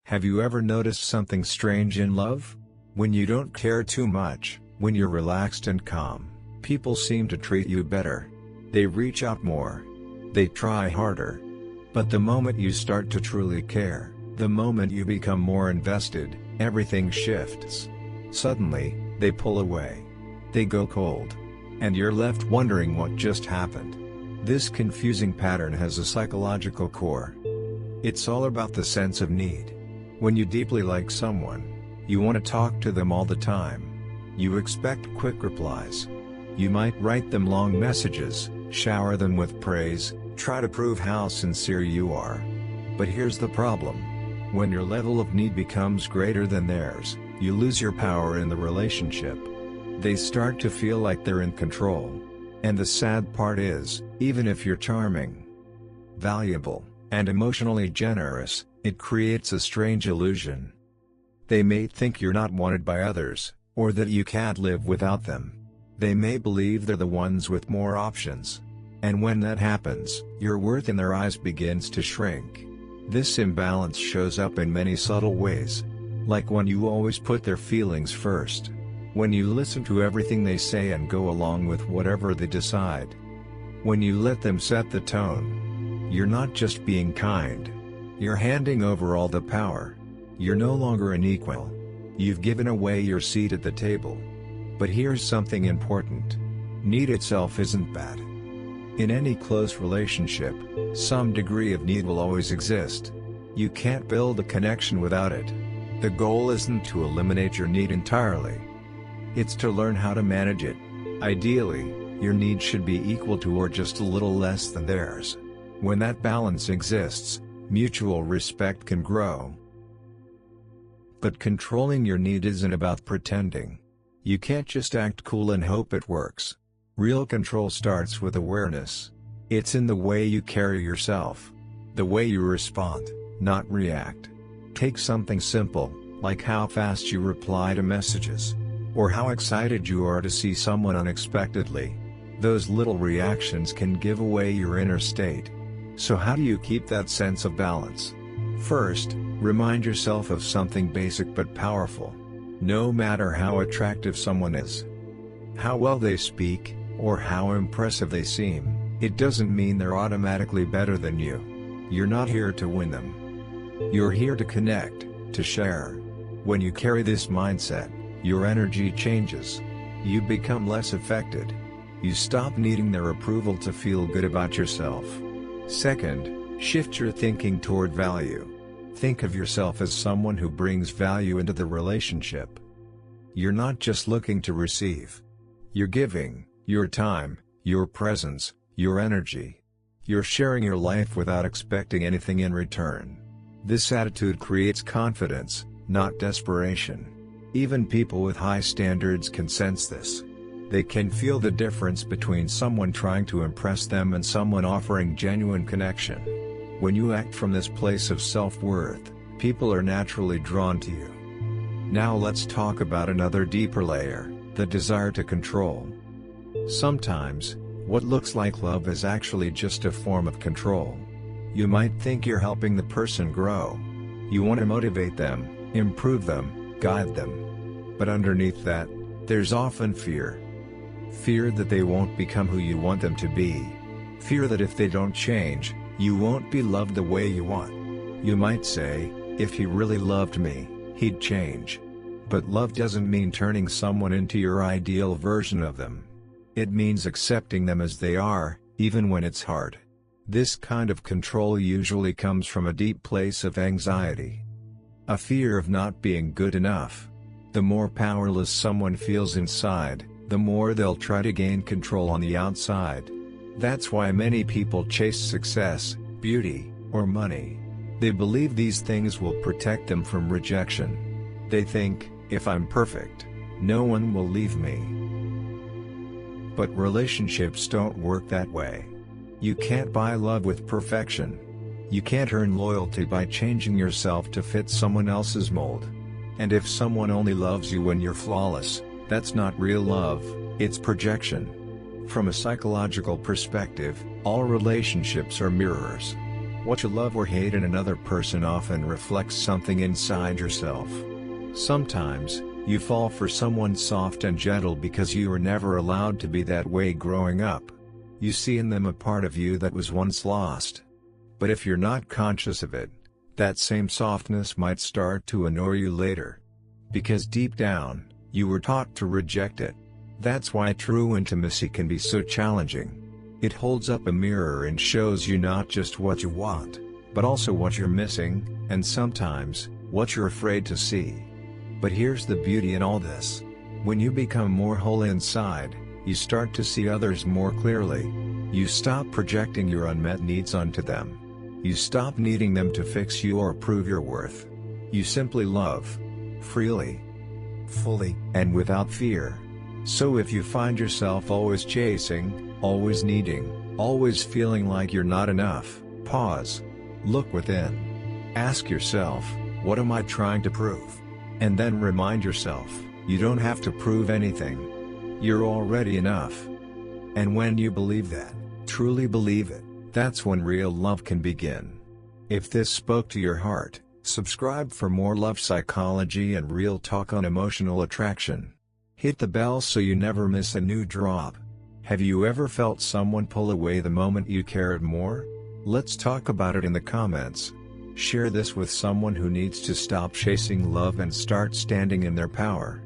Have you ever noticed something strange in love? When you don't care too much, when you're relaxed and calm, people seem to treat you better. They reach out more. They try harder. But the moment you start to truly care, the moment you become more invested, everything shifts. Suddenly, they pull away. They go cold. And you're left wondering what just happened. This confusing pattern has a psychological core. It's all about the sense of need. When you deeply like someone, you want to talk to them all the time. You expect quick replies. You might write them long messages, shower them with praise, try to prove how sincere you are. But here's the problem. When your level of need becomes greater than theirs, you lose your power in the relationship. They start to feel like they're in control. And the sad part is, even if you're charming, valuable, and emotionally generous, it creates a strange illusion. They may think you're not wanted by others, or that you can't live without them. They may believe they're the ones with more options. And when that happens, your worth in their eyes begins to shrink. This imbalance shows up in many subtle ways. Like when you always put their feelings first. When you listen to everything they say and go along with whatever they decide. When you let them set the tone. You're not just being kind. You're handing over all the power. You're no longer an equal. You've given away your seat at the table. But here's something important. Need itself isn't bad. In any close relationship, some degree of need will always exist. You can't build a connection without it. The goal isn't to eliminate your need entirely. It's to learn how to manage it. Ideally, your needs should be equal to or just a little less than theirs. When that balance exists, mutual respect can grow. But controlling your need isn't about pretending. You can't just act cool and hope it works. Real control starts with awareness. It's in the way you carry yourself. The way you respond, not react. Take something simple, like how fast you reply to messages. Or how excited you are to see someone unexpectedly. Those little reactions can give away your inner state. So how do you keep that sense of balance? First, remind yourself of something basic but powerful. No matter how attractive someone is, how well they speak, or how impressive they seem, it doesn't mean they're automatically better than you. You're not here to win them. You're here to connect, to share. When you carry this mindset, your energy changes. You become less affected. You stop needing their approval to feel good about yourself. Second, shift your thinking toward value. Think of yourself as someone who brings value into the relationship. You're not just looking to receive. You're giving your time, your presence, your energy. You're sharing your life without expecting anything in return. This attitude creates confidence, not desperation. Even people with high standards can sense this. They can feel the difference between someone trying to impress them and someone offering genuine connection. When you act from this place of self-worth, people are naturally drawn to you. Now let's talk about another deeper layer, the desire to control. Sometimes, what looks like love is actually just a form of control. You might think you're helping the person grow. You want to motivate them, improve them, guide them. But underneath that, there's often fear. Fear that they won't become who you want them to be. Fear that if they don't change, you won't be loved the way you want. You might say, if he really loved me, he'd change. But love doesn't mean turning someone into your ideal version of them. It means accepting them as they are, even when it's hard. This kind of control usually comes from a deep place of anxiety. A fear of not being good enough. The more powerless someone feels inside, the more they'll try to gain control on the outside. That's why many people chase success, beauty, or money. They believe these things will protect them from rejection. They think, if I'm perfect, no one will leave me. But relationships don't work that way. You can't buy love with perfection. You can't earn loyalty by changing yourself to fit someone else's mold. And if someone only loves you when you're flawless, that's not real love, it's projection. From a psychological perspective, all relationships are mirrors. What you love or hate in another person often reflects something inside yourself. Sometimes, you fall for someone soft and gentle because you were never allowed to be that way growing up. You see in them a part of you that was once lost. But if you're not conscious of it, that same softness might start to annoy you later. Because deep down, you were taught to reject it. That's why true intimacy can be so challenging. It holds up a mirror and shows you not just what you want, but also what you're missing, and sometimes, what you're afraid to see. But here's the beauty in all this. When you become more whole inside, you start to see others more clearly. You stop projecting your unmet needs onto them. You stop needing them to fix you or prove your worth. You simply love. Freely. Fully. And without fear. So if you find yourself always chasing, always needing, always feeling like you're not enough, pause. Look within. Ask yourself, what am I trying to prove? And then remind yourself, you don't have to prove anything. You're already enough. And when you believe that, truly believe it, that's when real love can begin. If this spoke to your heart, subscribe for more love psychology and real talk on emotional attraction. Hit the bell so you never miss a new drop. Have you ever felt someone pull away the moment you cared more? Let's talk about it in the comments. Share this with someone who needs to stop chasing love and start standing in their power.